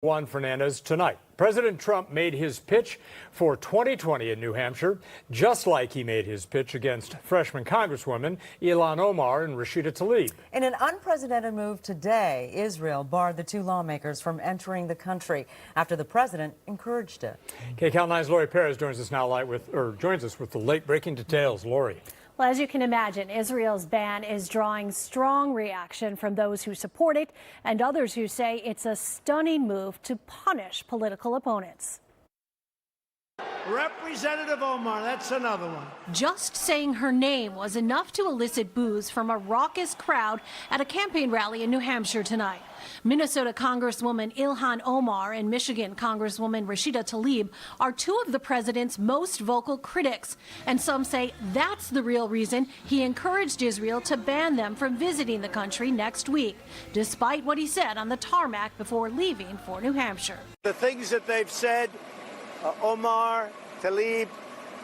Juan Fernandez tonight. President Trump made his pitch for 2020 in New Hampshire, just like he made his pitch against freshman Congresswomen Ilhan Omar and Rashida Tlaib. In an unprecedented move today, Israel barred the two lawmakers from entering the country after the president encouraged it. KCAL 9's Lori Perez joins us with the late-breaking details. Lori. Well, as you can imagine, Israel's ban is drawing strong reaction from those who support it and others who say it's a stunning move to punish political opponents. Representative Omar, that's another one. Just saying her name was enough to elicit boos from a raucous crowd at a campaign rally in New Hampshire tonight. Minnesota Congresswoman Ilhan Omar and Michigan Congresswoman Rashida Tlaib are two of the president's most vocal critics, and some say that's the real reason he encouraged Israel to ban them from visiting the country next week, despite what he said on the tarmac before leaving for New Hampshire. The things that they've said, Omar, Tlaib,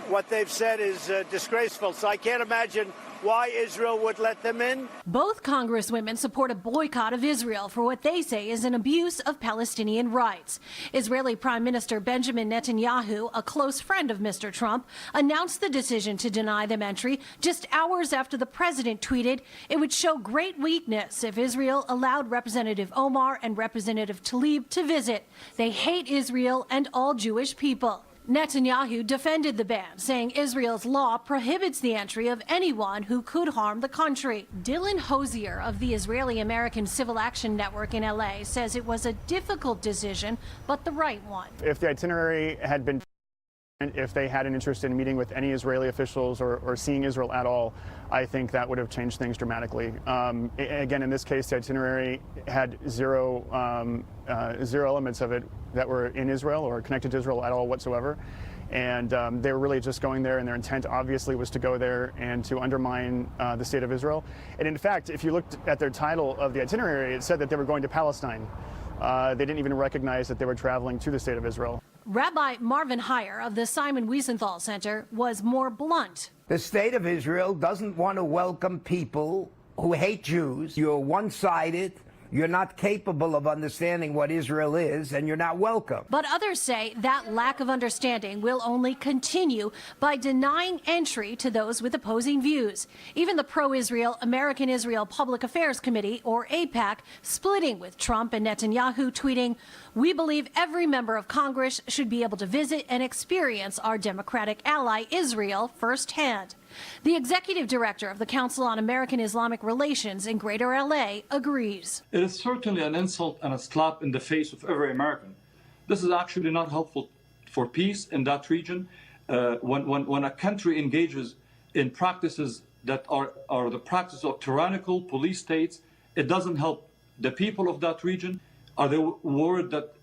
what they've said is disgraceful. So I can't imagine why Israel would let them in. Both congresswomen support a boycott of Israel for what they say is an abuse of Palestinian rights. Israeli Prime Minister Benjamin Netanyahu, a close friend of Mr. Trump, announced the decision to deny them entry just hours after the president tweeted it would show great weakness if Israel allowed Representative Omar and Representative Tlaib to visit. They hate Israel and all Jewish people. Netanyahu defended the ban, saying Israel's law prohibits the entry of anyone who could harm the country. Dylan Hosier of the Israeli-American Civil Action Network in LA says it was a difficult decision, but the right one. If the itinerary had been, if they had an interest in meeting with any Israeli officials or seeing Israel at all, I think that would have changed things dramatically. Again, in this case, the itinerary had zero elements of it that were in Israel or connected to Israel at all whatsoever. And they were really just going there, and their intent obviously was to go there and to undermine the state of Israel. And in fact, if you looked at their title of the itinerary, it said that they were going to Palestine. They didn't even recognize that they were traveling to the state of Israel. Rabbi Marvin Heyer of the Simon Wiesenthal Center was more blunt. The state of Israel doesn't want to welcome people who hate Jews. You're one-sided. You're not capable of understanding what Israel is, and you're not welcome. But others say that lack of understanding will only continue by denying entry to those with opposing views. Even the pro-Israel American Israel Public Affairs Committee, or AIPAC, splitting with Trump and Netanyahu, tweeting, "We believe every member of Congress should be able to visit and experience our democratic ally Israel firsthand." The executive director of the Council on American Islamic Relations in Greater LA agrees. It is certainly an insult and a slap in the face of every American. This is actually not helpful for peace in that region. When a country engages in practices that are the practice of tyrannical police states, it doesn't help the people of that region. Are they worried that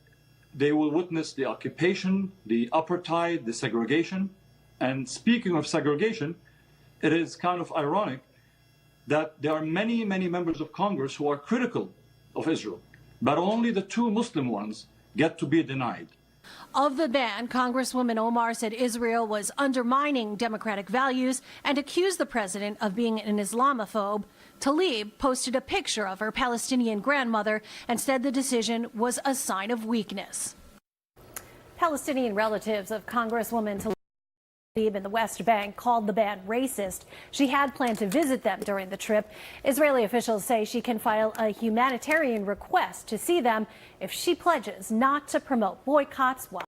they will witness the occupation, the apartheid, the segregation? And speaking of segregation, it is kind of ironic that there are many, many members of Congress who are critical of Israel, but only the two Muslim ones get to be denied. Of the ban, Congresswoman Omar said Israel was undermining democratic values and accused the president of being an Islamophobe. Tlaib posted a picture of her Palestinian grandmother and said the decision was a sign of weakness. Palestinian relatives of Congresswoman Tlaib in the West Bank called the ban racist. She had planned to visit them during the trip. Israeli officials say she can file a humanitarian request to see them if she pledges not to promote boycotts while